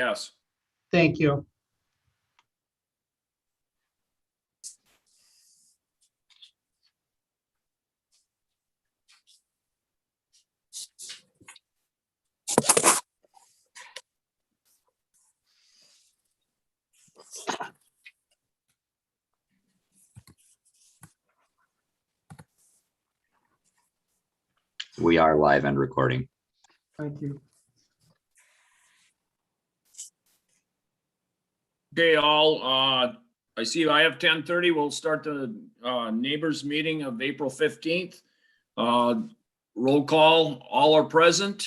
Yes. Thank you. We are live and recording. Thank you. Okay, all, I see I have 10:30. We'll start the neighbors meeting of April 15th. Roll call, all are present.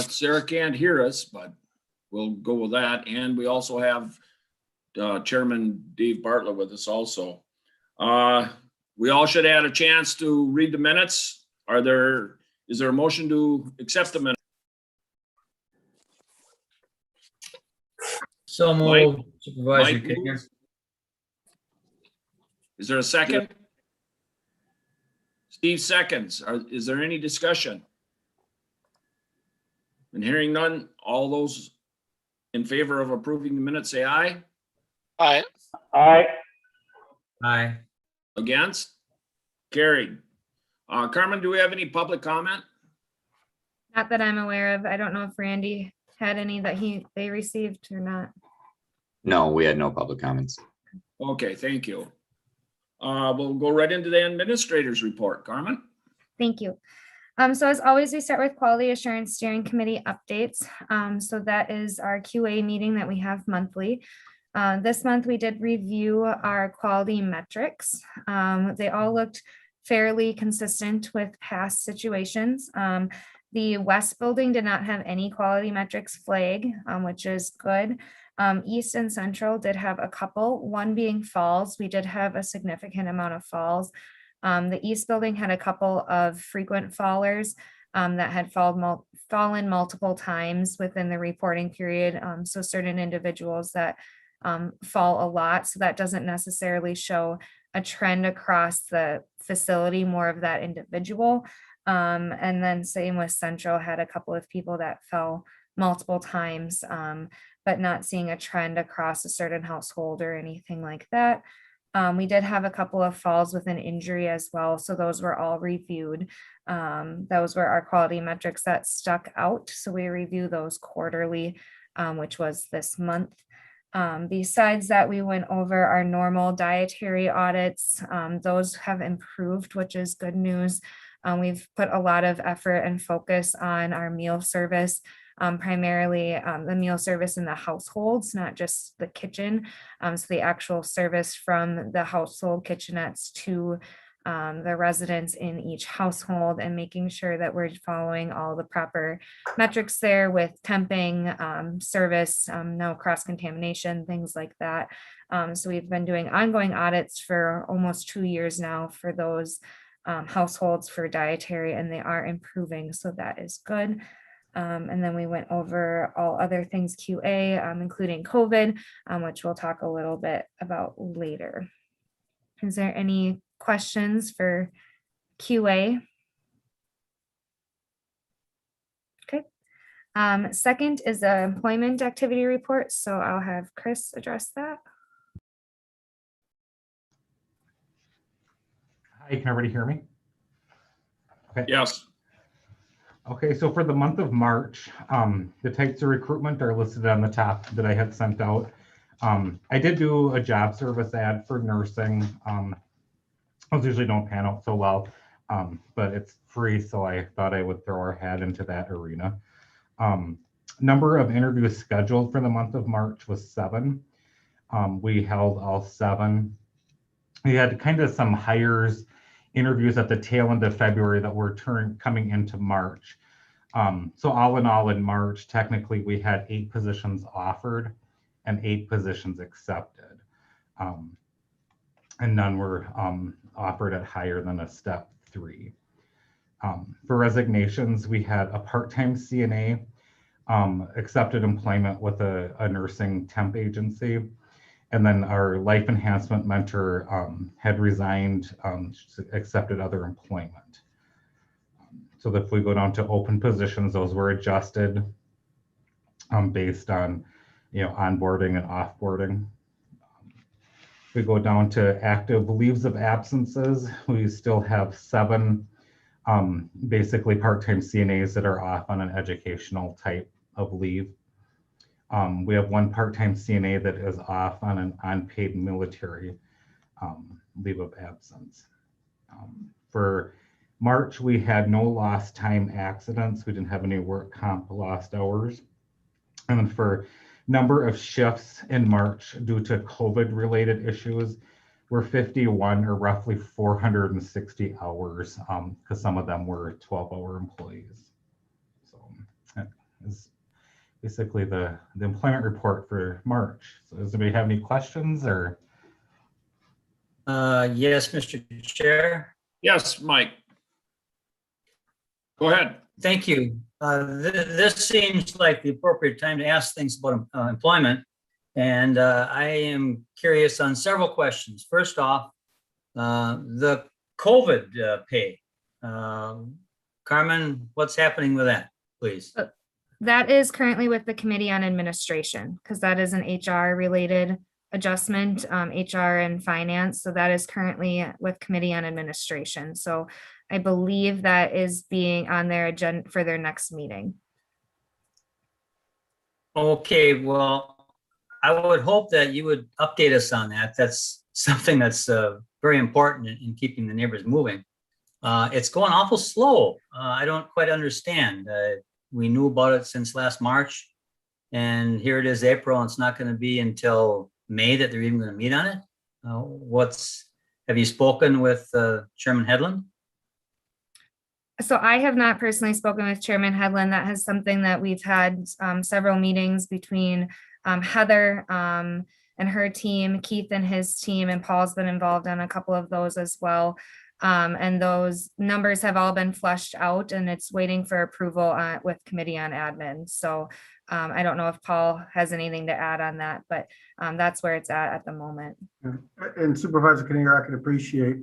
Sarah can't hear us, but we'll go with that. And we also have Chairman Dave Bartlett with us also. We all should have had a chance to read the minutes. Is there a motion to accept the minutes? So Mike? moved, Supervisor Mike Kinger. moves. Is there a second? Steve seconds. Is there any discussion? And hearing none, all those in favor of approving the minutes, say aye. Aye. Aye. Aye. Against? Carried. Carmen, do we have any public comment? Not that I'm aware of. I don't know if Randy had any that they received or not. No, we had no public comments. Okay, thank you. We'll go right into the administrator's report. Carmen? Thank you. So as always, we start with Quality Assurance Steering Committee updates. So that is our QA meeting that we have monthly. This month we did review our quality metrics. They all looked fairly consistent with past situations. The West building did not have any quality metrics flag, which is good. East and Central did have a couple, one being falls. We did have a significant amount of falls. The East building had a couple of frequent fallers that had fallen multiple times within the reporting period. So certain individuals that fall a lot. So that doesn't necessarily show a trend across the facility, more of that individual. And then same with Central, had a couple of people that fell multiple times, but not seeing a trend across a certain household or anything like that. We did have a couple of falls with an injury as well. So those were all reviewed. Those were our quality metrics that stuck out. So we review those quarterly, which was this month. Besides that, we went over our normal dietary audits. Those have improved, which is good news. We've put a lot of effort and focus on our meal service, primarily the meal service in the households, not just the kitchen. So the actual service from the household kitchenettes to the residents in each household, and making sure that we're following all the proper metrics there with temping, service, no cross-contamination, things like that. So we've been doing ongoing audits for almost 2 years now for those households for dietary, and they are improving. So that is good. And then we went over all other things QA, including COVID, which we'll talk a little bit about later. Is there any questions for QA? Okay. Second is the employment activity report. So I'll have Chris address that. Hi, can everybody hear me? Okay. Yes. Okay, so for the month of March, the types of recruitment are listed on the top that I had sent out. I did do a job service ad for nursing. Those usually don't pan out so well, but it's free, so I thought I would throw our hat into that arena. Number of interviews scheduled for the month of March was 7. We held all 7. We had kind of some hires interviews at the tail end of February that were coming into March. So all in all, in March, technically we had 8 positions offered and 8 positions accepted. And none were offered at higher than a step 3. For resignations, we had a part-time CNA accepted employment with a nursing temp agency. And then our life enhancement mentor had resigned, accepted other employment. So if we go down to open positions, those were adjusted. based on, onboarding and offboarding. We go down to active leaves of absences. We still have 7 basically part-time CNAs that are off on an educational type of leave. We have 1 part-time CNA that is off on an unpaid military leave of absence. For March, we had no lost time accidents. We didn't have any work comp lost hours. And then for number of shifts in March due to COVID related issues, we're 51 or roughly 460 hours because some of them were 12-hour employees. So that is basically the employment report for March. So does anybody have any questions or? Yes, Mr. Chair. Yes, Mike. Go ahead. Thank you. This seems like the appropriate time to ask things about employment. And I am curious on several questions. First off, the COVID pay. Carmen, what's happening with that, please? That is currently with the Committee on Administration, because that is an HR related adjustment, HR and finance. So that is currently with Committee on Administration. So I believe that is being on their agenda for their next meeting. Okay, well, I would hope that you would update us on that. That's something that's very important in keeping the neighbors moving. It's going awful slow. I don't quite understand. We knew about it since last March, and here it is April, and it's not going to be until May that they're even going to meet on it. Have you spoken with Chairman Hedlund? So I have not personally spoken with Chairman Hedlund. That has something that we've had several meetings between Heather and her team, Keith and his team, and Paul's been involved on a couple of those as well. And those numbers have all been fleshed out, and it's waiting for approval with Committee on Admin. So I don't know if Paul has anything to add on that, but that's where it's at the moment. And Supervisor Kinnear, I can appreciate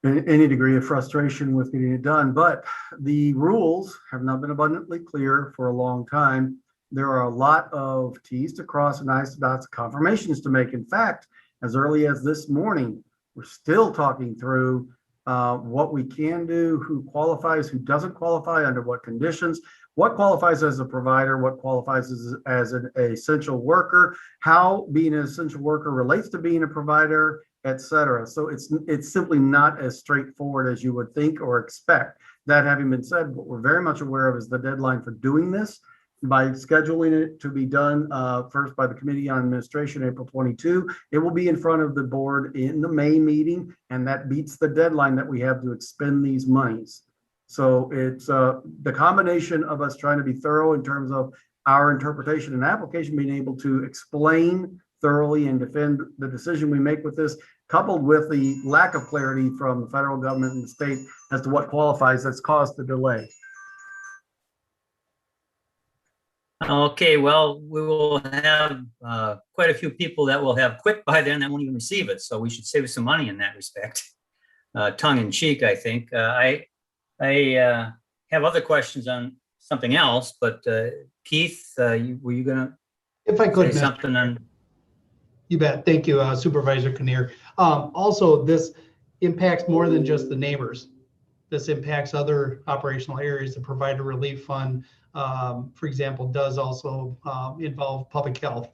any degree of frustration with getting it done, but the rules have not been abundantly clear for a long time. There are a lot of T's to cross and I's to dots, confirmations to make. In fact, as early as this morning, we're still talking through what we can do, who qualifies, who doesn't qualify, under what conditions, what qualifies as a provider, what qualifies as an essential worker, how being an essential worker relates to being a provider, etc. So it's simply not as straightforward as you would think or expect. That having been said, what we're very much aware of is the deadline for doing this. By scheduling it to be done first by the Committee on Administration, April 22, it will be in front of the board in the May meeting, and that beats the deadline that we have to expend these monies. So it's the combination of us trying to be thorough in terms of our interpretation and application, being able to explain thoroughly and defend the decision we make with this, coupled with the lack of clarity from the federal government and the state as to what qualifies, that's caused the delay. Okay, well, we will have quite a few people that will have quit by then that won't even receive it. So we should save some money in that respect. Tongue in cheek, I think. I have other questions on something else, but Keith, were you gonna If I could, say something on? You bet. Thank you, Supervisor Kinnear. Also, this impacts more than just the neighbors. This impacts other operational areas. The Provider Relief Fund, for example, does also involve public health.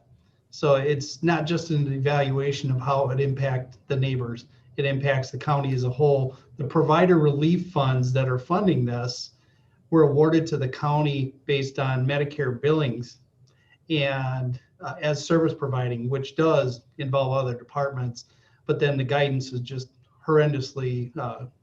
So it's not just an evaluation of how it impacts the neighbors. It impacts the county as a whole. The Provider Relief Funds that are funding this were awarded to the county based on Medicare billings and as service providing, which does involve other departments, but then the guidance is just horrendously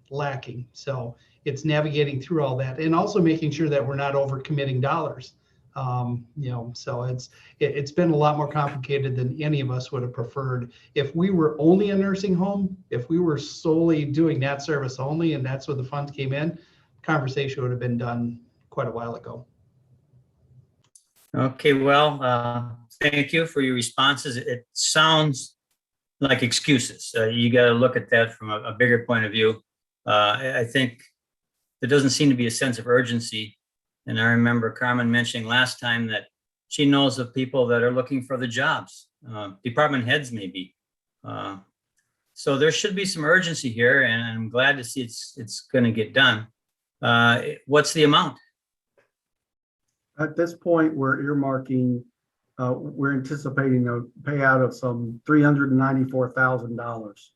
lacking. So it's navigating through all that and also making sure that we're not overcommitting dollars. So it's been a lot more complicated than any of us would have preferred. If we were only a nursing home, if we were solely doing that service only, and that's where the funds came in, conversation would have been done quite a while ago. Okay, well, thank you for your responses. It sounds like excuses. You got to look at that from a bigger point of view. I think there doesn't seem to be a sense of urgency And I remember Carmen mentioning last time that she knows of people that are looking for the jobs, department heads maybe. So there should be some urgency here, and I'm glad to see it's going to get done. What's the amount? At this point, we're earmarking, we're anticipating a payout of some $394,000.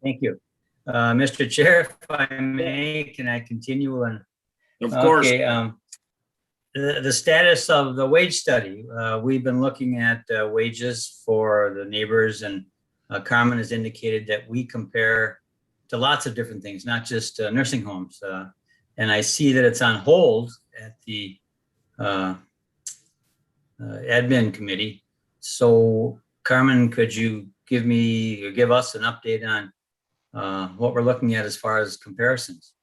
Thank you. Mr. Chair, if I may, can I continue? And Of course. okay, the status of the wage study. We've been looking at wages for the neighbors, and Carmen has indicated that we compare to lots of different things, not just nursing homes. And I see that it's on hold at the admin committee. So Carmen, could you give me or give us an update on what we're looking at as far as comparisons?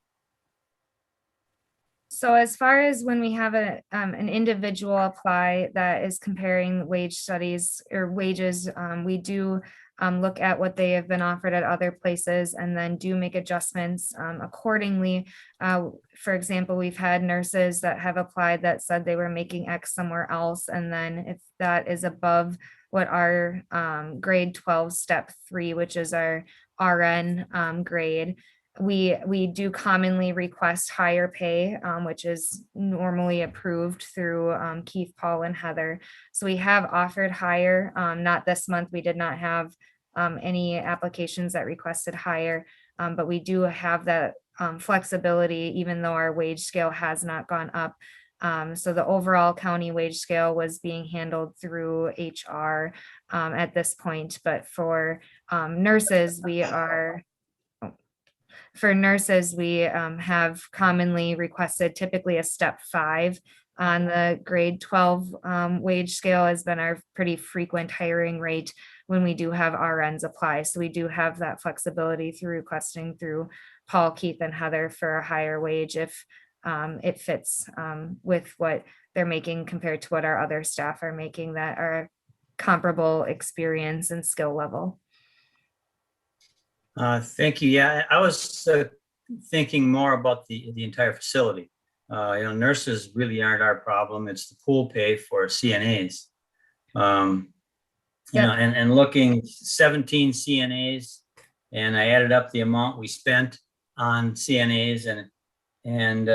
So as far as when we have an individual apply that is comparing wage studies or wages, we do look at what they have been offered at other places and then do make adjustments accordingly. For example, we've had nurses that have applied that said they were making X somewhere else. And then if that is above what our grade 12 step 3, which is our RN grade, we do commonly request higher pay, which is normally approved through Keith, Paul, and Heather. So we have offered higher, not this month. We did not have any applications that requested higher, but we do have that flexibility, even though our wage scale has not gone up. So the overall county wage scale was being handled through HR at this point, but for nurses, we have commonly requested typically a step 5 on the grade 12 wage scale has been our pretty frequent hiring rate when we do have RNs apply. So we do have that flexibility through requesting through Paul, Keith, and Heather for a higher wage if it fits with what they're making compared to what our other staff are making that are comparable experience and skill level. Thank you. Yeah, I was thinking more about the entire facility. Nurses really aren't our problem. It's the pool pay for CNAs. And looking 17 CNAs, and I added up the amount we spent on CNAs, and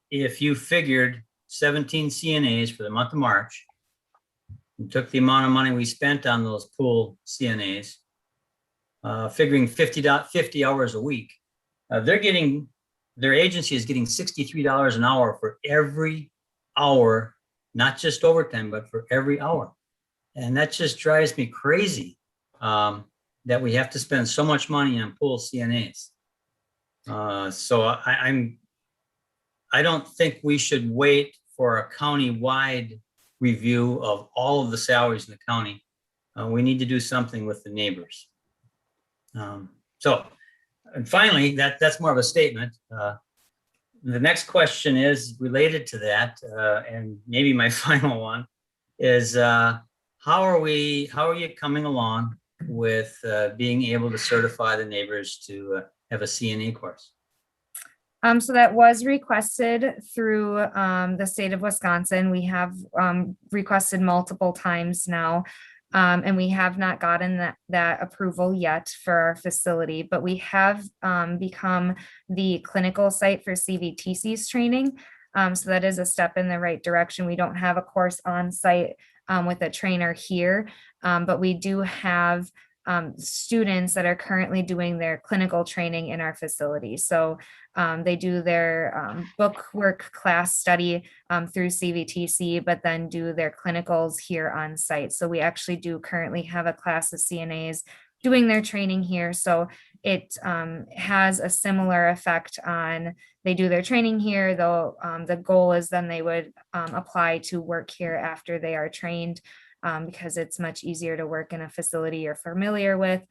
if you figured 17 CNAs for the month of March, and took the amount of money we spent on those pool CNAs, figuring 50 hours a week, their agency is getting $63 an hour for every hour, not just overtime, but for every hour. And that just drives me crazy that we have to spend so much money on pool CNAs. So I don't think we should wait for a county-wide review of all of the salaries in the county. We need to do something with the neighbors. And finally, that's more of a statement. The next question is related to that, and maybe my final one is, how are you coming along with being able to certify the neighbors to have a CNA course? So that was requested through the state of Wisconsin. We have requested multiple times now. And we have not gotten that approval yet for our facility, but we have become the clinical site for CVTC's training. So that is a step in the right direction. We don't have a course on site with a trainer here, but we do have students that are currently doing their clinical training in our facility. So they do their book work class study through CVTC, but then do their clinicals here on site. So we actually do currently have a class of CNAs doing their training here. So it has a similar effect on, they do their training here, though the goal is then they would apply to work here after they are trained. Because it's much easier to work in a facility you're familiar with.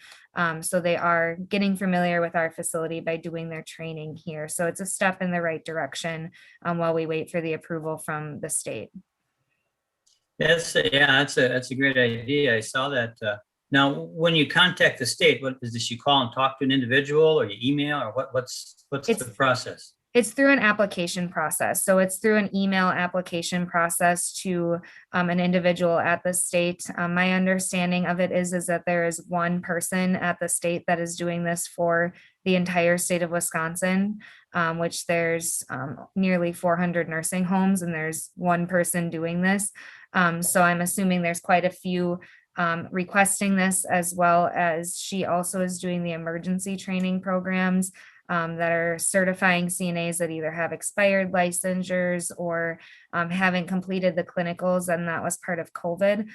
So they are getting familiar with our facility by doing their training here. So it's a step in the right direction while we wait for the approval from the state. That's a great idea. I saw that Now, when you contact the state, what is this? You call and talk to an individual, or you email, or what's It's- the process? It's through an application process. So it's through an email application process to an individual at the state. My understanding of it is that there is one person at the state that is doing this for the entire state of Wisconsin, which there's nearly 400 nursing homes, and there's one person doing this. So I'm assuming there's quite a few requesting this, as well as she also is doing the emergency training programs that are certifying CNAs that either have expired licensures or haven't completed the clinicals, and that was part of COVID.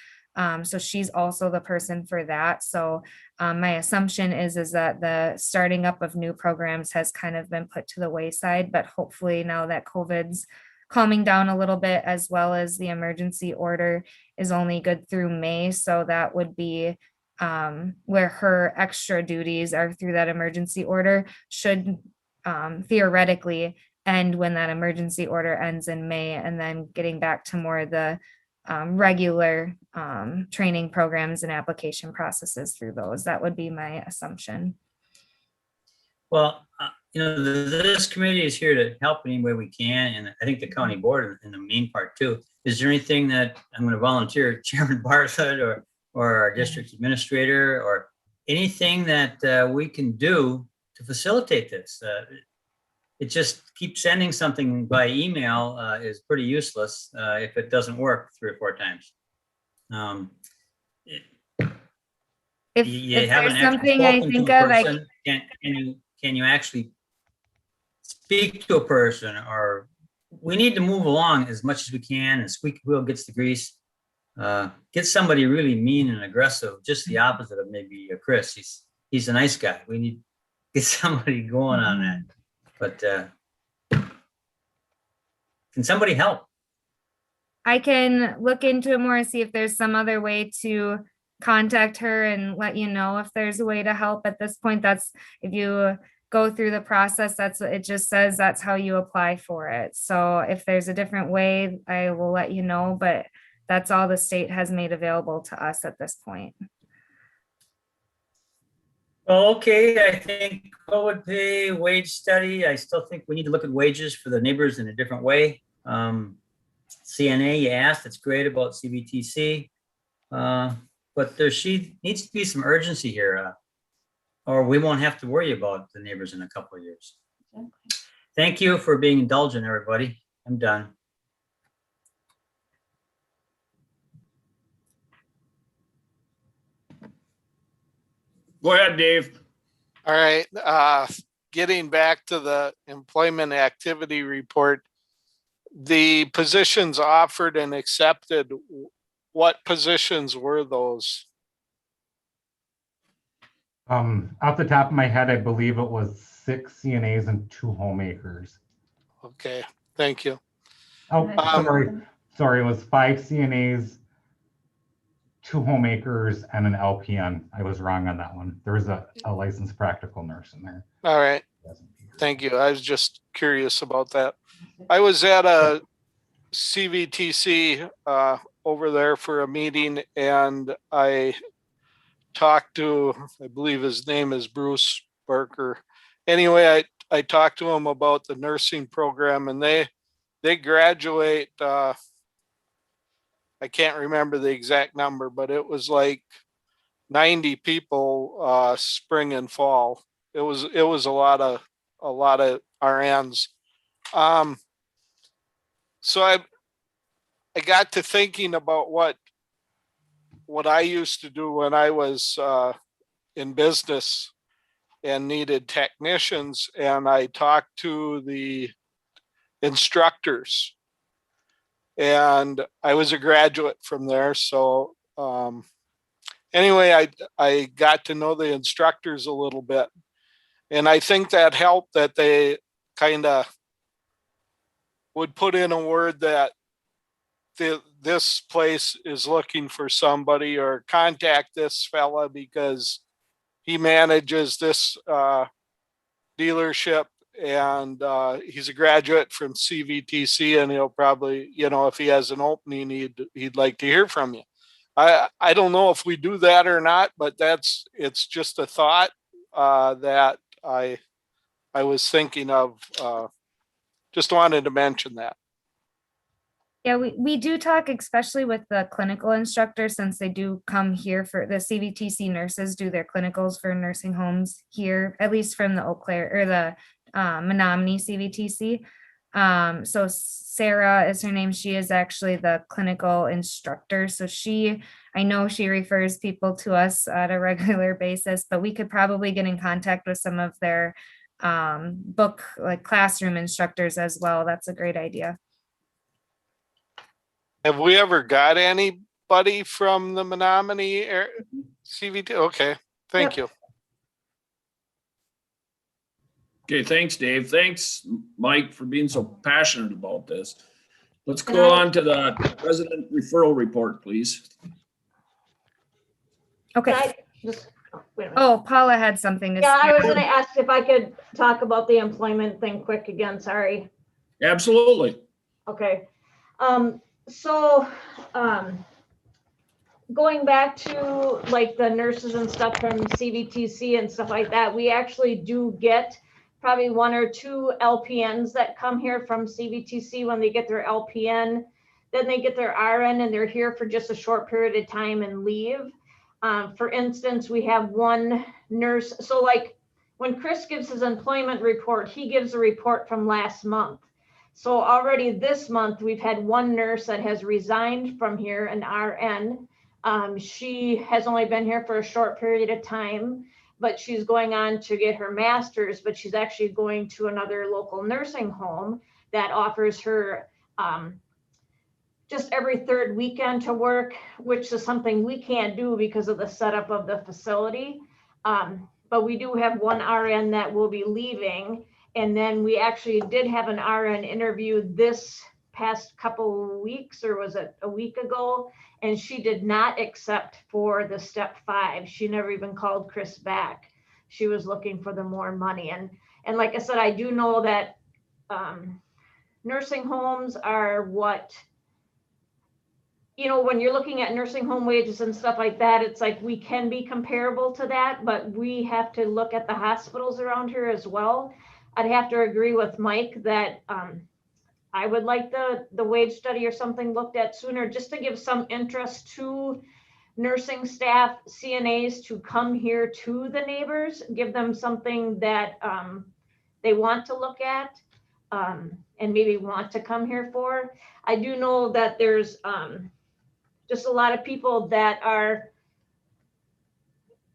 So she's also the person for that. So my assumption is that the starting up of new programs has kind of been put to the wayside, but hopefully now that COVID's calming down a little bit, as well as the emergency order is only good through May. So that would be where her extra duties are through that emergency order should theoretically end when that emergency order ends in May, and then getting back to more of the regular training programs and application processes through those. That would be my assumption. Well, this committee is here to help any way we can, and I think the county board in the main part too. Is there anything that I'm going to volunteer Chairman Bartlett or our district administrator, or anything that we can do to facilitate this? It just keeps sending something by email is pretty useless if it doesn't work 3 or 4 times. If You haven't there's actually something I spoken to think a of, I person. Can you actually speak to a person? Or we need to move along as much as we can, and squeaky wheel gets the grease. Get somebody really mean and aggressive, just the opposite of maybe Chris. He's a nice guy. We need to get somebody going on that. But can somebody help? I can look into it more and see if there's some other way to contact her and let you know if there's a way to help. At this point, that's if you go through the process, that's what it just says, that's how you apply for it. So if there's a different way, I will let you know, but that's all the state has made available to us at this point. Okay, I think COVID pay wage study. I still think we need to look at wages for the neighbors in a different way. CNA, you asked, that's great about CVTC. But there needs to be some urgency here, or we won't have to worry about the neighbors in a couple of years. Okay. Thank you for being indulgent, everybody. I'm done. Go ahead, Dave. All right, getting back to the employment activity report, the positions offered and accepted, what positions were those? Off the top of my head, I believe it was 6 CNAs and 2 homemakers. Okay, thank you. Oh, sorry, it was 5 CNAs, 2 homemakers, and an LPN. I was wrong on that one. There was a licensed practical nurse in there. All right, thank you. I was just curious about that. I was at a CVTC over there for a meeting, and I talked to, I believe his name is Bruce Barker. Anyway, I talked to him about the nursing program, and they graduate, I can't remember the exact number, but it was like 90 people spring and fall. It was a lot of RNs. So I got to thinking about what I used to do when I was in business and needed technicians, and I talked to the instructors, and I was a graduate from there. So anyway, I got to know the instructors a little bit, and I think that helped that they kind of would put in a word that this place is looking for somebody, or contact this fella because he manages this dealership, and he's a graduate from CVTC, and he'll probably, if he has an opening, he'd like to hear from you. I don't know if we do that or not, but it's just a thought that I was thinking of. Just wanted to mention that. Yeah, we do talk, especially with the clinical instructors, since they do come here for the CVTC nurses do their clinicals for nursing homes here, at least from the Eau Claire or the Menominee CVTC. So Sarah is her name. She is actually the clinical instructor. So I know she refers people to us at a regular basis, but we could probably get in contact with some of their book, like classroom instructors as well. That's a great idea. Have we ever got anybody from the Menominee CVT? Okay, thank you. Okay, thanks, Dave. Thanks, Mike, for being so passionate about this. Let's Can go I- on to the resident referral report, please. Okay. Can I just, wait a minute. Oh, Paula had something to Yeah, I was say. gonna ask if I could talk about the employment thing quick again, sorry. Absolutely. Okay. So, going back to like the nurses and stuff from CVTC and stuff like that, we actually do get probably 1 or 2 LPNs that come here from CVTC when they get their LPN. Then they get their RN and they're here for just a short period of time and leave. For instance, we have one nurse. So like when Chris gives his employment report, he gives a report from last month. So already this month, we've had one nurse that has resigned from here, an RN. She has only been here for a short period of time, but she's going on to get her master's, but she's actually going to another local nursing home that offers her just every 3rd weekend to work, which is something we can't do because of the setup of the facility. But we do have one RN that will be leaving. And then we actually did have an RN interview this past couple weeks, or was it a week ago? And she did not accept for the step 5. She never even called Chris back. She was looking for the more money. And like I said, I do know that nursing homes are what, you know, when you're looking at nursing home wages and stuff like that, it's like we can be comparable to that, but we have to look at the hospitals around here as well. I'd have to agree with Mike that I would like the wage study or something looked at sooner, just to give some interest to nursing staff, CNAs to come here to the neighbors, give them something that they want to look at and maybe want to come here for. I do know that there's just a lot of people that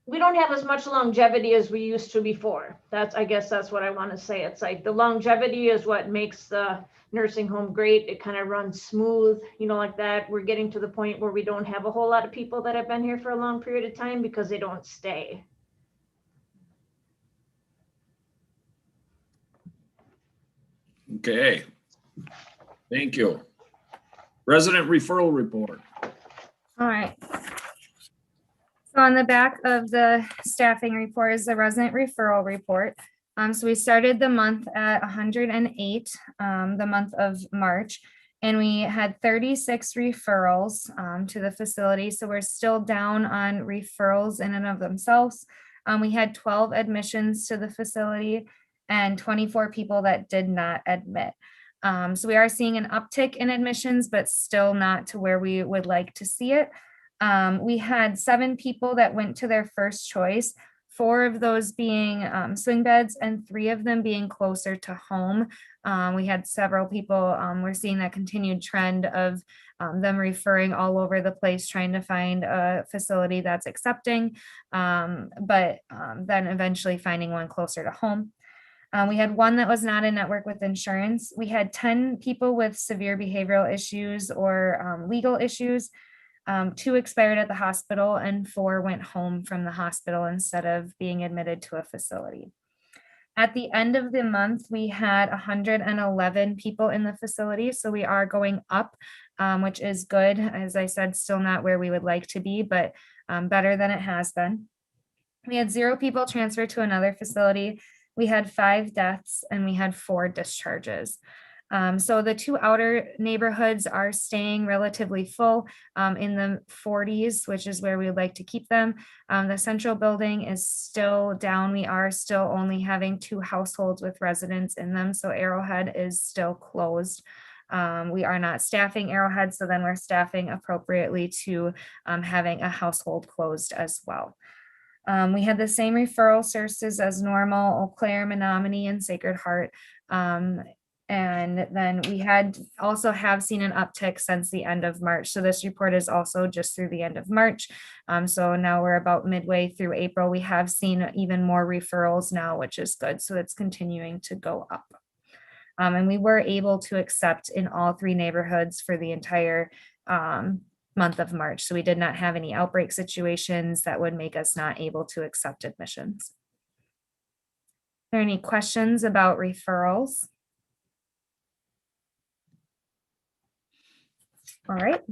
we don't have as much longevity as we used to before. I guess that's what I want to say. It's like the longevity is what makes the nursing home great. It kind of runs smooth, you know, like that. We're getting to the point where we don't have a whole lot of people that have been here for a long period of time because they don't stay. Okay. Thank you. Resident referral report. All right. So on the back of the staffing report is the resident referral report. So we started the month at 108, the month of March, and we had 36 referrals to the facility. So we're still down on referrals in and of themselves. We had 12 admissions to the facility and 24 people that did not admit. So we are seeing an uptick in admissions, but still not to where we would like to see it. We had 7 people that went to their first choice, 4 of those being swing beds and 3 of them being closer to home. We had several people, we're seeing that continued trend of them referring all over the place, trying to find a facility that's accepting, but then eventually finding one closer to home. We had 1 that was not in network with insurance. We had 10 people with severe behavioral issues or legal issues. 2 expired at the hospital and 4 went home from the hospital instead of being admitted to a facility. At the end of the month, we had 111 people in the facility. So we are going up, which is good. As I said, still not where we would like to be, but better than it has been. We had 0 people transferred to another facility. We had 5 deaths and we had 4 discharges. So the two outer neighborhoods are staying relatively full in the 40s, which is where we would like to keep them. The central building is still down. We are still only having 2 households with residents in them, so Arrowhead is still closed. We are not staffing Arrowhead, so then we're staffing appropriately to having a household closed as well. We had the same referral sources as normal: Eau Claire, Menominee, and Sacred Heart. And then we had also have seen an uptick since the end of March. So this report is also just through the end of March. So now we're about midway through April. We have seen even more referrals now, which is good. So it's continuing to go up. And we were able to accept in all 3 neighborhoods for the entire month of March. So we did not have any outbreak situations that would make us not able to accept admissions. Are there any questions about referrals? All right.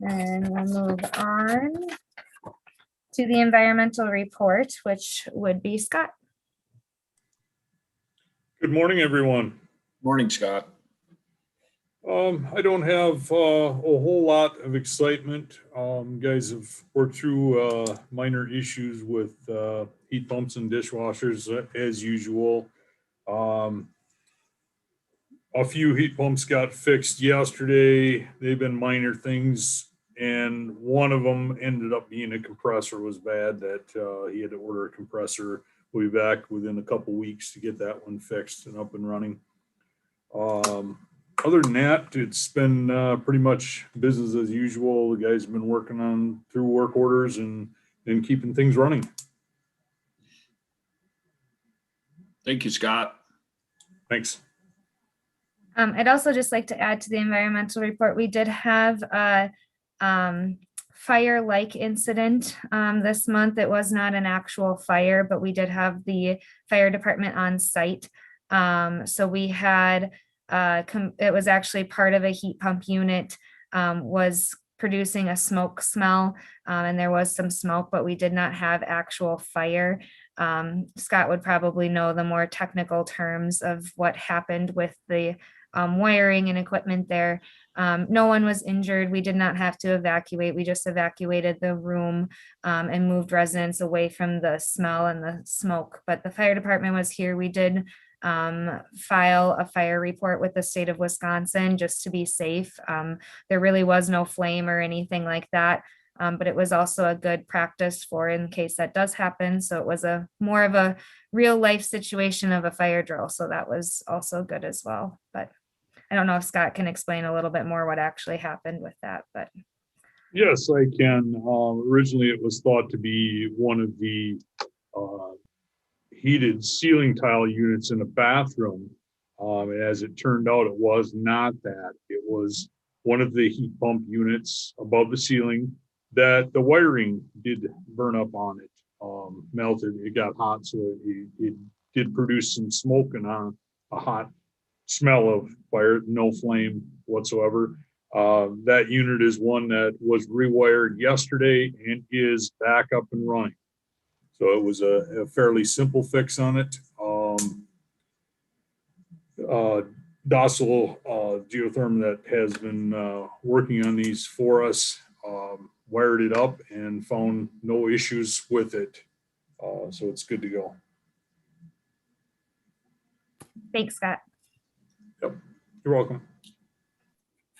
And we'll move on to the environmental report, which would be Scott. Good morning, everyone. Morning, Scott. I don't have a whole lot of excitement. Guys have worked through minor issues with heat pumps and dishwashers as usual. A few heat pumps got fixed yesterday. They've been minor things, and one of them ended up being a compressor was bad that he had to order a compressor. We'll be back within a couple weeks to get that one fixed and up and running. Other than that, it's been pretty much business as usual. The guys have been working on through work orders and keeping things running. Thank you, Scott. Thanks. I'd also just like to add to the environmental report, we did have a fire-like incident this month. It was not an actual fire, but we did have the fire department on site. So we had, it was actually part of a heat pump unit was producing a smoke smell, and there was some smoke, but we did not have actual fire. Scott would probably know the more technical terms of what happened with the wiring and equipment there. No one was injured. We did not have to evacuate. We just evacuated the room and moved residents away from the smell and the smoke. But the fire department was here. We did file a fire report with the state of Wisconsin just to be safe. There really was no flame or anything like that. But it was also a good practice for in case that does happen. So it was a more of a real life situation of a fire drill. So that was also good as well. But I don't know if Scott can explain a little bit more what actually happened with that, but. Yes, I can. Originally, it was thought to be one of the heated ceiling tile units in a bathroom. As it turned out, it was not that. It was one of the heat pump units above the ceiling that the wiring did burn up on it, melted. It got hot, so it did produce some smoke and a hot smell of fire, no flame whatsoever. That unit is one that was rewired yesterday and is back up and running. So it was a fairly simple fix on it. Docile Geotherm that has been working on these for us wired it up and found no issues with it. So it's good to go. Thanks, Scott. Yep, you're welcome.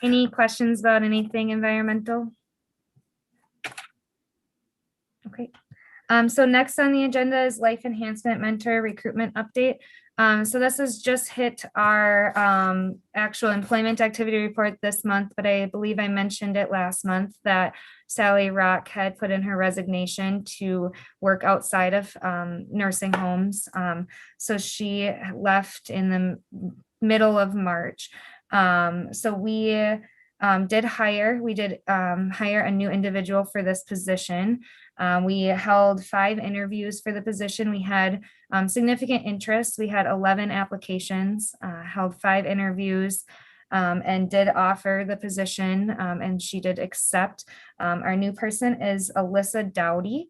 Any questions about anything environmental? Okay. So next on the agenda is Life Enhancement Mentor Recruitment Update. So this has just hit our actual employment activity report this month, but I believe I mentioned it last month that Sally Rock had put in her resignation to work outside of nursing homes. So she left in the middle of March. So we did hire a new individual for this position. We held 5 interviews for the position. We had significant interest. We had 11 applications, held 5 interviews, and did offer the position, and she did accept. Our new person is Alyssa Dowdy.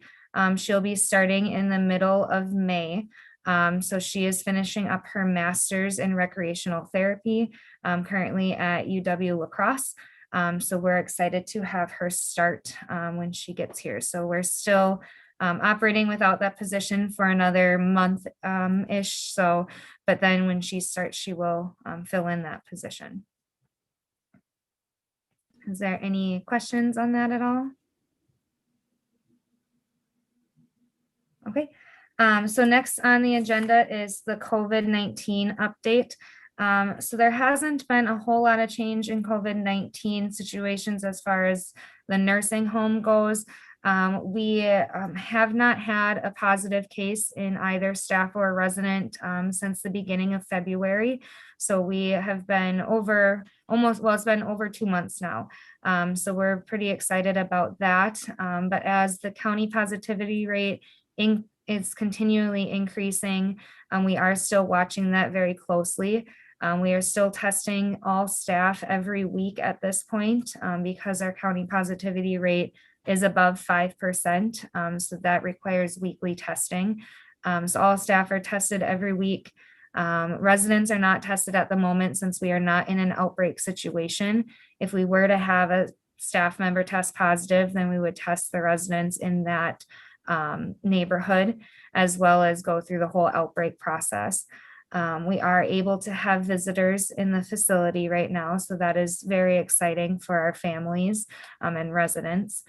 She'll be starting in the middle of May. So she is finishing up her master's in recreational therapy, currently at UW La Crosse. So we're excited to have her start when she gets here. So we're still operating without that position for another month ish. So, but then when she starts, she will fill in that position. Is there any questions on that at all? Okay, so next on the agenda is the COVID-19 update. So there hasn't been a whole lot of change in COVID-19 situations as far as the nursing home goes. We have not had a positive case in either staff or resident since the beginning of February. So we have been it's been over 2 months now. So we're pretty excited about that. But as the county positivity rate is continually increasing, we are still watching that very closely. We are still testing all staff every week at this point because our county positivity rate is above 5%. So that requires weekly testing. So all staff are tested every week. Residents are not tested at the moment since we are not in an outbreak situation. If we were to have a staff member test positive, then we would test the residents in that neighborhood, as well as go through the whole outbreak process. We are able to have visitors in the facility right now, so that is very exciting for our families and residents.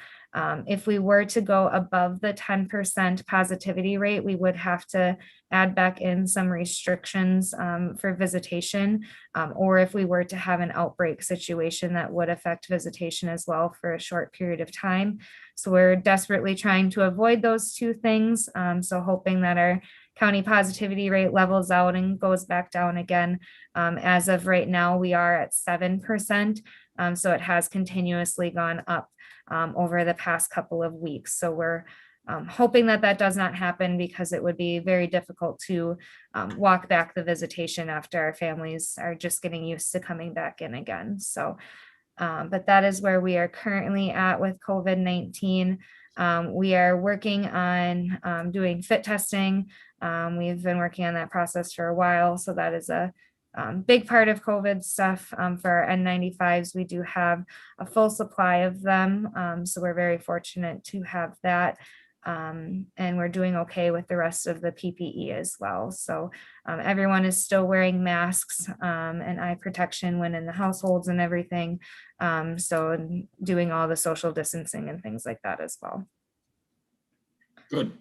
If we were to go above the 10% positivity rate, we would have to add back in some restrictions for visitation, or if we were to have an outbreak situation that would affect visitation as well for a short period of time. So we're desperately trying to avoid those two things. So hoping that our county positivity rate levels out and goes back down again. As of right now, we are at 7%. So it has continuously gone up over the past couple of weeks. So we're hoping that that does not happen, because it would be very difficult to walk back the visitation after our families are just getting used to coming back in again. So, but that is where we are currently at with COVID-19. We are working on doing fit testing. We've been working on that process for a while. So that is a big part of COVID stuff. For our N95s, we do have a full supply of them. So we're very fortunate to have that. And we're doing okay with the rest of the PPE as well. So everyone is still wearing masks and eye protection when in the households and everything. So doing all the social distancing and things like that as well. Good.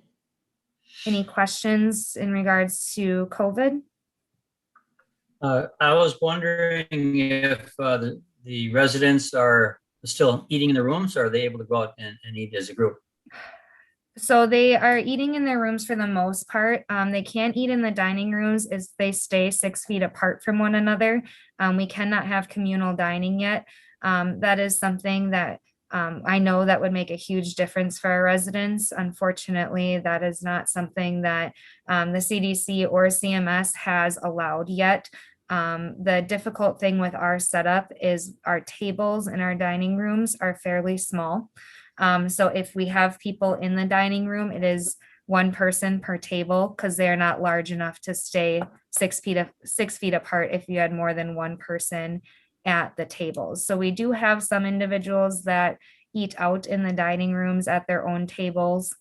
Any questions in regards to COVID? I was wondering if the residents are still eating in the rooms, or are they able to go out and eat as a group? So they are eating in their rooms for the most part. They can't eat in the dining rooms as they stay 6 feet apart from one another. We cannot have communal dining yet. That is something that I know that would make a huge difference for our residents. Unfortunately, that is not something that the CDC or CMS has allowed yet. The difficult thing with our setup is our tables in our dining rooms are fairly small. So if we have people in the dining room, it is one person per table, because they're not large enough to stay 6 feet apart if you had more than one person at the tables. So we do have some individuals that eat out in the dining rooms at their own tables.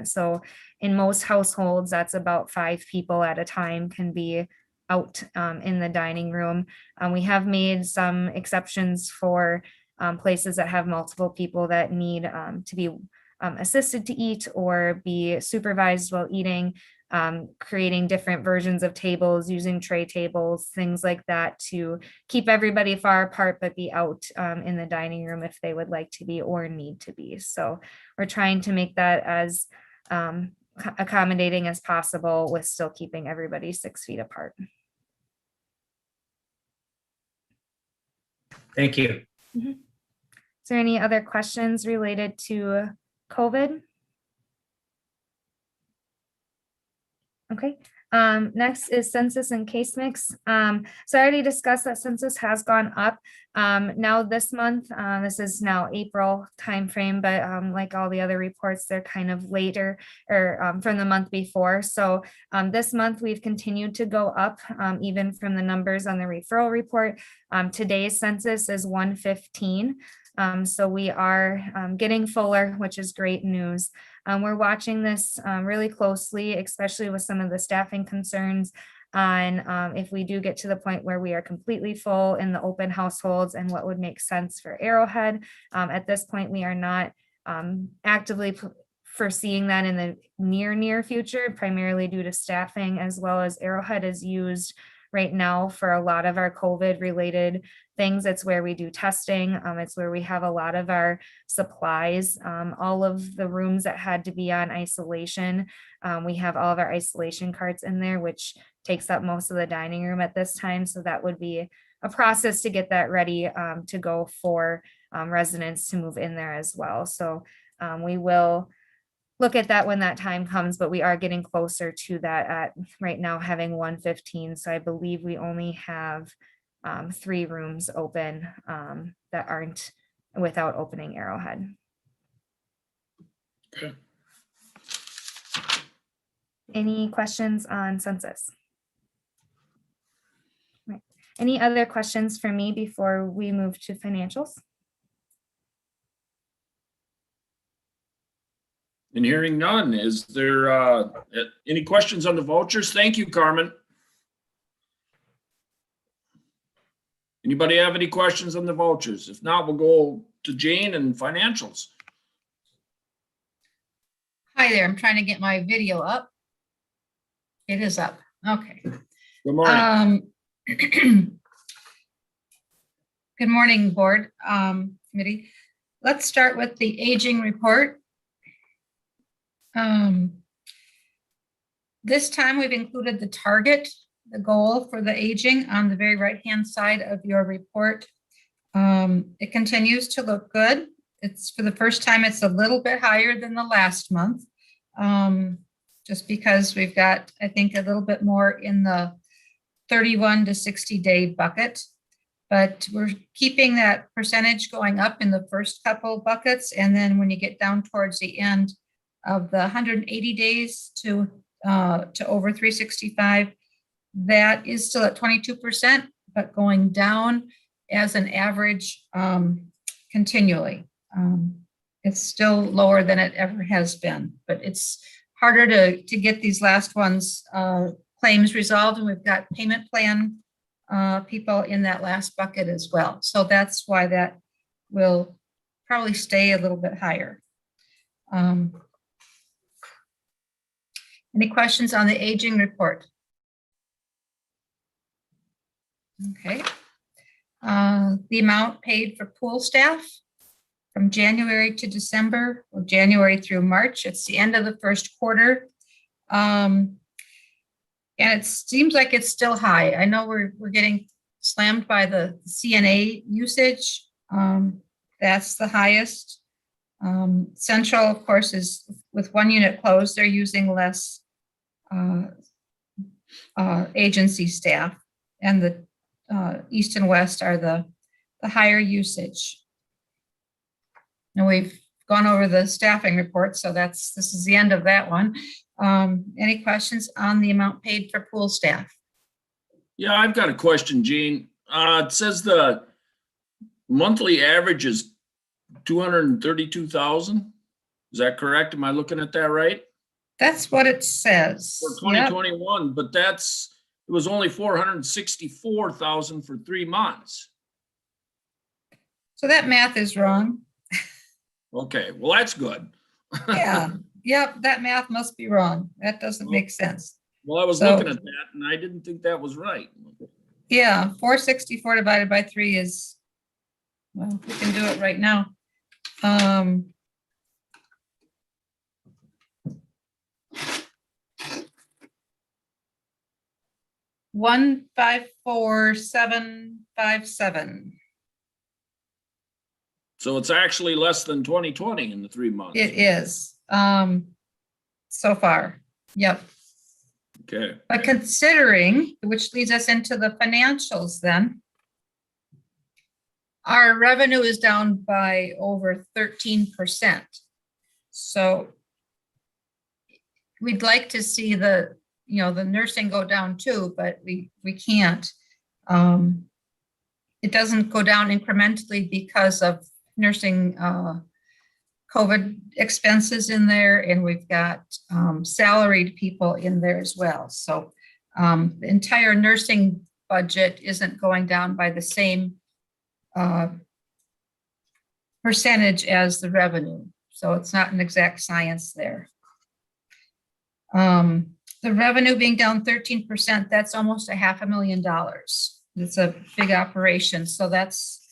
So in most households, that's about 5 people at a time can be out in the dining room. We have made some exceptions for places that have multiple people that need to be assisted to eat or be supervised while eating, creating different versions of tables, using tray tables, things like that, to keep everybody far apart but be out in the dining room if they would like to be or need to be. So we're trying to make that as accommodating as possible with still keeping everybody 6 feet apart. Thank you. Mm-hmm. Is there any other questions related to COVID? Okay, Next is census and case mix. So I already discussed that census has gone up. Now this month, this is now April timeframe, but like all the other reports, they're kind of later or from the month before. So this month we've continued to go up, even from the numbers on the referral report. Today's census is 115. So we are getting fuller, which is great news. We're watching this really closely, especially with some of the staffing concerns on if we do get to the point where we are completely full in the open households and what would make sense for Arrowhead. At this point, we are not actively foreseeing that in the near future, primarily due to staffing, as well as Arrowhead is used right now for a lot of our COVID related things. It's where we do testing. It's where we have a lot of our supplies. All of the rooms that had to be on isolation, we have all of our isolation carts in there, which takes up most of the dining room at this time. So that would be a process to get that ready to go for residents to move in there as well. So we will look at that when that time comes, but we are getting closer to that at right now having 115. So I believe we only have 3 rooms open that aren't without opening Arrowhead. Okay. Any questions on census? Right. Any other questions for me before we move to financials? And hearing none, is there any questions on the vouchers? Thank you, Carmen. Anybody have any questions on the vouchers? If not, we'll go to Jane and financials. Hi there, I'm trying to get my video up. It is up, okay. Good morning. Good morning, board committee. Let's start with the aging report. This time we've included the target, the goal for the aging on the very right-hand side of your report. It continues to look good. It's for the first time, it's a little bit higher than the last month. Just because we've got, I think, a little bit more in the 31 to 60 day bucket, but we're keeping that percentage going up in the first couple buckets. And then when you get down towards the end of the 180 days to over 365, that is still at 22%, but going down as an average continually. It's still lower than it ever has been, but it's harder to get these last ones claims resolved, and we've got payment plan people in that last bucket as well. So that's why that will probably stay a little bit higher. Any questions on the aging report? Okay. The amount paid for pool staff from January to December, or January through March, it's the end of the first quarter. And it seems like it's still high. I know we're getting slammed by the CNA usage. That's the highest. Central, of course, is with one unit closed, they're using less agency staff, and the East and West are the higher usage. And we've gone over the staffing report, so this is the end of that one. Any questions on the amount paid for pool staff? Yeah, I've got a question, Gene. It says the monthly average is 232,000. Is that correct? Am I looking at that right? That's what it says. For 2021, but it was only 464,000 for 3 months. So that math is wrong. Okay, well, that's good. Yeah, yep, that math must be wrong. That doesn't make sense. Well, I was looking at that and I didn't think that was right. Yeah, 464 divided by 3 is, well, we can do it right now. 154,757. So it's actually less than 2020 in the 3 months. It is, so far, yep. Okay, But considering, which leads us into the financials then. Our revenue is down by over 13%. So we'd like to see the nursing go down too, but we can't. It doesn't go down incrementally because of nursing COVID expenses in there, and we've got salaried people in there as well. So the entire nursing budget isn't going down by the same percentage as the revenue. So it's not an exact science there. The revenue being down 13%, that's almost $500,000. It's a big operation. So that's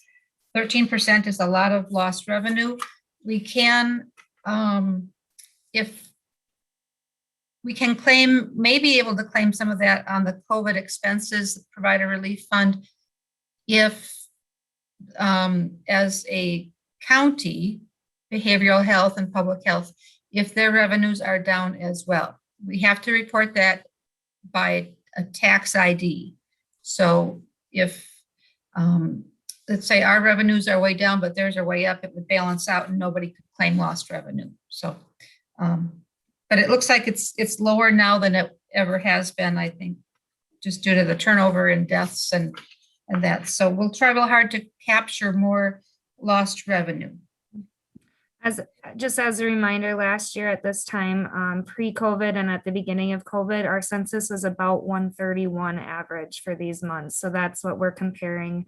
13% is a lot of lost revenue. We can, if we can claim, may be able to claim some of that on the COVID expenses, provider relief fund, if as a county, behavioral health and public health, if their revenues are down as well. We have to report that by a tax ID. So if, let's say our revenues are way down, but theirs are way up, it would balance out and nobody could claim lost revenue. So, but it looks like it's lower now than it ever has been, I think, just due to the turnover in deaths and that. So we'll try real hard to capture more lost revenue. Just as a reminder, last year at this time, pre-COVID and at the beginning of COVID, our census was about 131 average for these months. So that's what we're comparing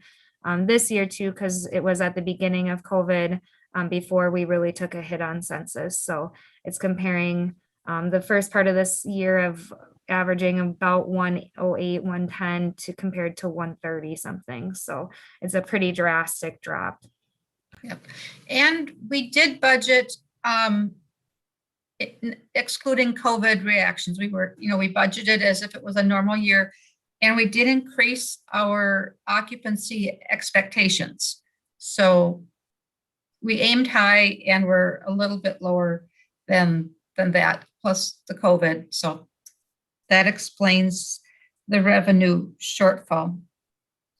this year to, because it was at the beginning of COVID before we really took a hit on census. So it's comparing the first part of this year of averaging about 108, 110 to compared to 130 something. So it's a pretty drastic drop. Yep. And we did budget, excluding COVID reactions. We budgeted as if it was a normal year, and we did increase our occupancy expectations. So we aimed high and we're a little bit lower than that, plus the COVID. So that explains the revenue shortfall.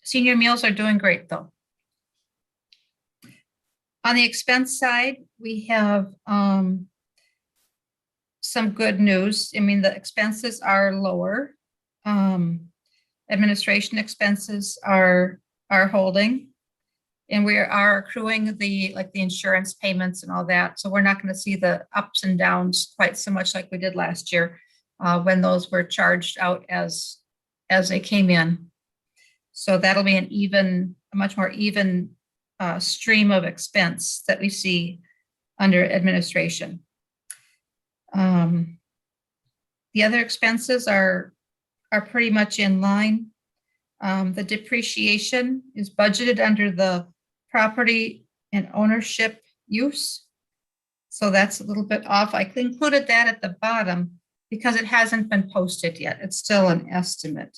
Senior meals are doing great though. On the expense side, we have some good news. I mean, the expenses are lower. Administration expenses are holding, and we are accruing the insurance payments and all that. So we're not going to see the ups and downs quite so much like we did last year when those were charged out as they came in. So that'll be a much more even stream of expense that we see under administration. The other expenses are pretty much in line. The depreciation is budgeted under the property and ownership use. So that's a little bit off. I included that at the bottom because it hasn't been posted yet. It's still an estimate.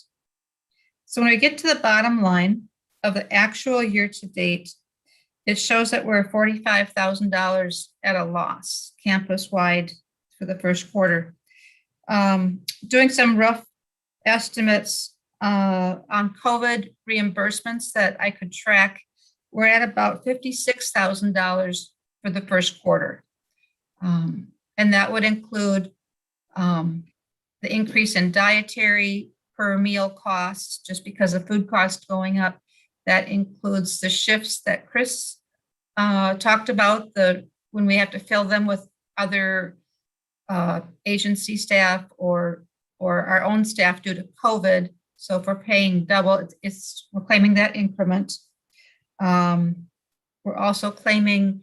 So when we get to the bottom line of the actual year to date, it shows that we're $45,000 at a loss campus-wide for the first quarter. Doing some rough estimates on COVID reimbursements that I could track, we're at about $56,000 for the first quarter. And that would include the increase in dietary per meal costs, just because of food costs going up. That includes the shifts that Chris talked about, when we have to fill them with other agency staff or our own staff due to COVID. So if we're paying double, we're claiming that increment. We're also claiming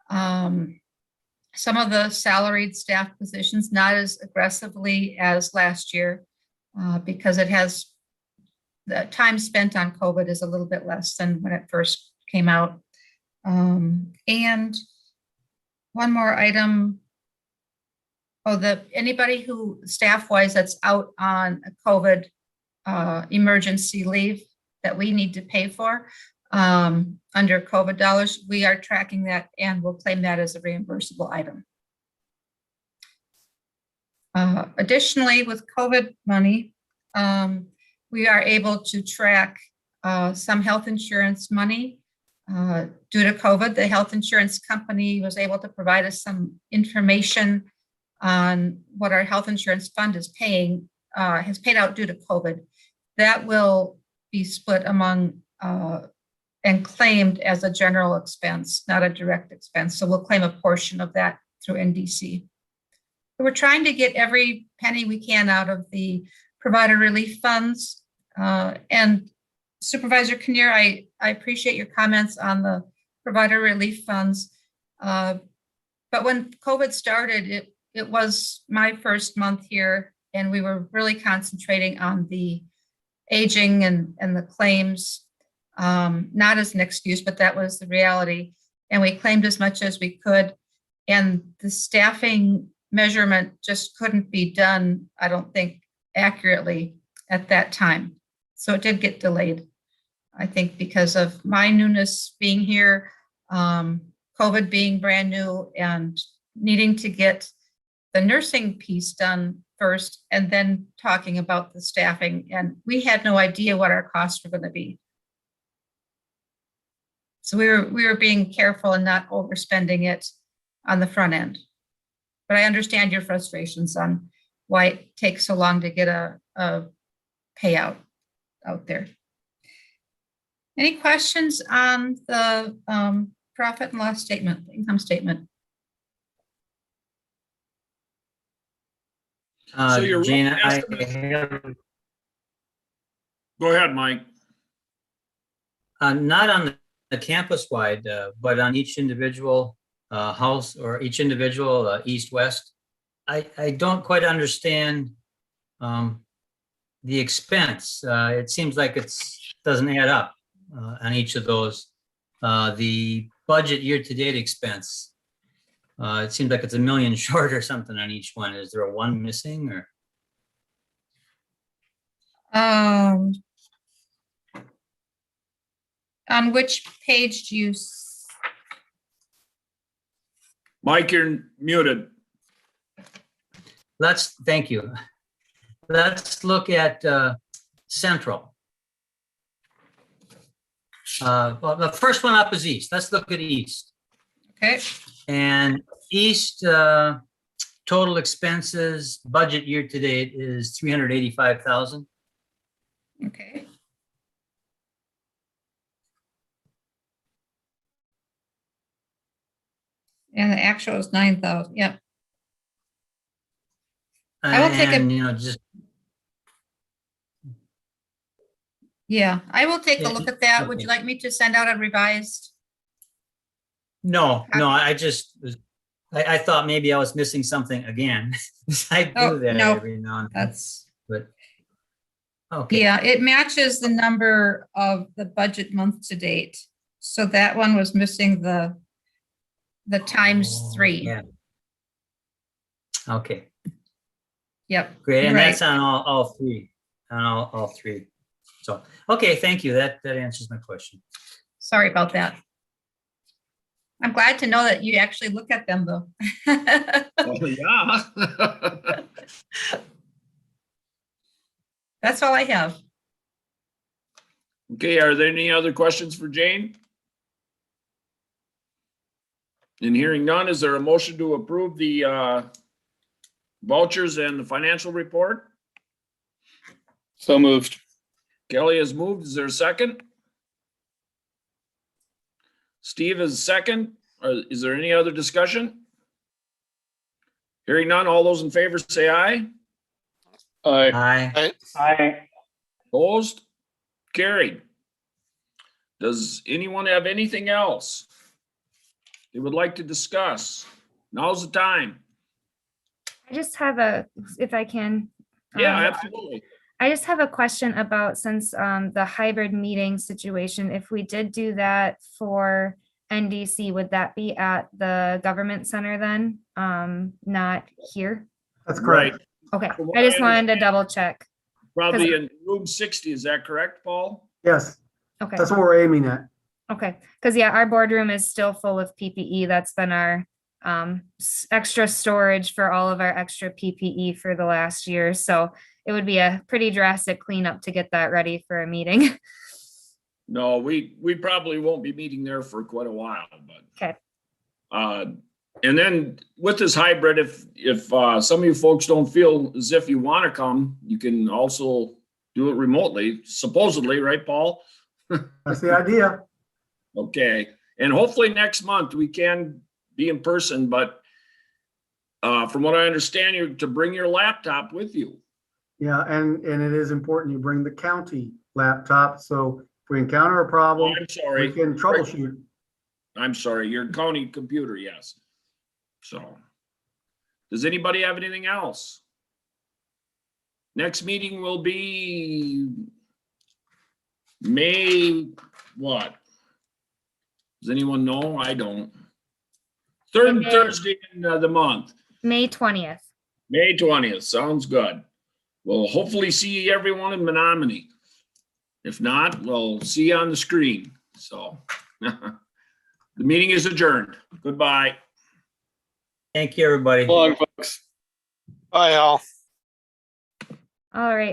some of the salaried staff positions, not as aggressively as last year, because the time spent on COVID is a little bit less than when it first came out. And one more item. Anybody who staff-wise that's out on a COVID emergency leave that we need to pay for under COVID dollars, we are tracking that and we'll claim that as a reimbursable item. Additionally, with COVID money, we are able to track some health insurance money. Due to COVID, the health insurance company was able to provide us some information on what our health insurance fund is paying, has paid out due to COVID. That will be split among and claimed as a general expense, not a direct expense. So we'll claim a portion of that through NDC. We're trying to get every penny we can out of the provider relief funds. And Supervisor Kinnear, I appreciate your comments on the provider relief funds. But when COVID started, it was my first month here, and we were really concentrating on the aging and the claims, not as an excuse, but that was the reality. And we claimed as much as we could. And the staffing measurement just couldn't be done, I don't think, accurately at that time. So it did get delayed, I think, because of my newness being here, COVID being brand new, and needing to get the nursing piece done first and then talking about the staffing. And we had no idea what our costs were going to be. So we were being careful and not overspending it on the front end. But I understand your frustrations on why it takes so long to get a payout out there. Any questions on the profit and loss statement, the income statement? So you're Jane, rough I estimate- have, Go ahead, Mike. not on the campus-wide, but on each individual house or each individual east-west. I don't quite understand the expense. It seems like it doesn't add up on each of those. The budget year-to-date expense, it seems like it's $1 million short or something on each one. Is there a one missing or? On which page do you? Mike, you're muted. Thank you. Let's look at Central. Well, the first one up is East. Let's look at East. Okay. And East total expenses budget year to date is 385,000. Okay. And the actual is 9,000. Yep. I will take a- And, you know, just, Yeah, I will take a Yeah, look at that. Would you okay. like me to send out a revised? no, I just was, I thought maybe I was missing something again. I Oh, do that no, every now and then, That's, but, okay. yeah, it matches the number of the budget month to date. So that one was missing the times 3. Yeah. Okay, Yep. great. And right. that's on all three, on all three. So, okay, thank you. That answers my question. Sorry about that. I'm glad to know that you actually look at them though. Oh, yeah. That's all I have. Okay, are there any other questions for Jane? And hearing none, is there a motion to approve the vouchers and the financial report? So moved. Kelly has moved. Is there a second? Steve is second. Is there any other discussion? Hearing none, all those in favor say aye. Aye. Aye. Opposed? Carried. Does anyone have anything else they would like to discuss? Now's the time. I just have if I can. Yeah, absolutely. I just have a question about, since the hybrid meeting situation, if we did do that for NDC, would that be at the government center then? Not here? That's Right. correct. Okay, From what I just I wanted to understand- double check. Probably in room 60. Is that correct, Paul? Yes, Okay, that's what we're aiming at. okay, because yeah, our boardroom is still full of PPE. That's been our extra storage for all of our extra PPE for the last year. So it would be a pretty drastic cleanup to get that ready for a meeting. No, we probably won't be meeting there for quite a while, but. Okay. And then with this hybrid, if some of you folks don't feel as if you want to come, you can also do it remotely, supposedly, right, Paul? That's the idea. Okay, and hopefully next month we can be in person, but from what I understand, you're to bring your laptop with you. Yeah, and it is important you bring the county laptop, so if we encounter a problem, I'm sorry. we can troubleshoot. I'm sorry, your county computer, yes. So, does anybody have anything else? Next meeting will be May what? Does anyone know? I don't. Third May- Thursday in the month, May 20th. May 20th. Sounds good. We'll hopefully see everyone in Menominee. If not, we'll see you on the screen. So, the meeting is adjourned. Goodbye. Thank you, everybody. Long, folks. Bye, Al. All right.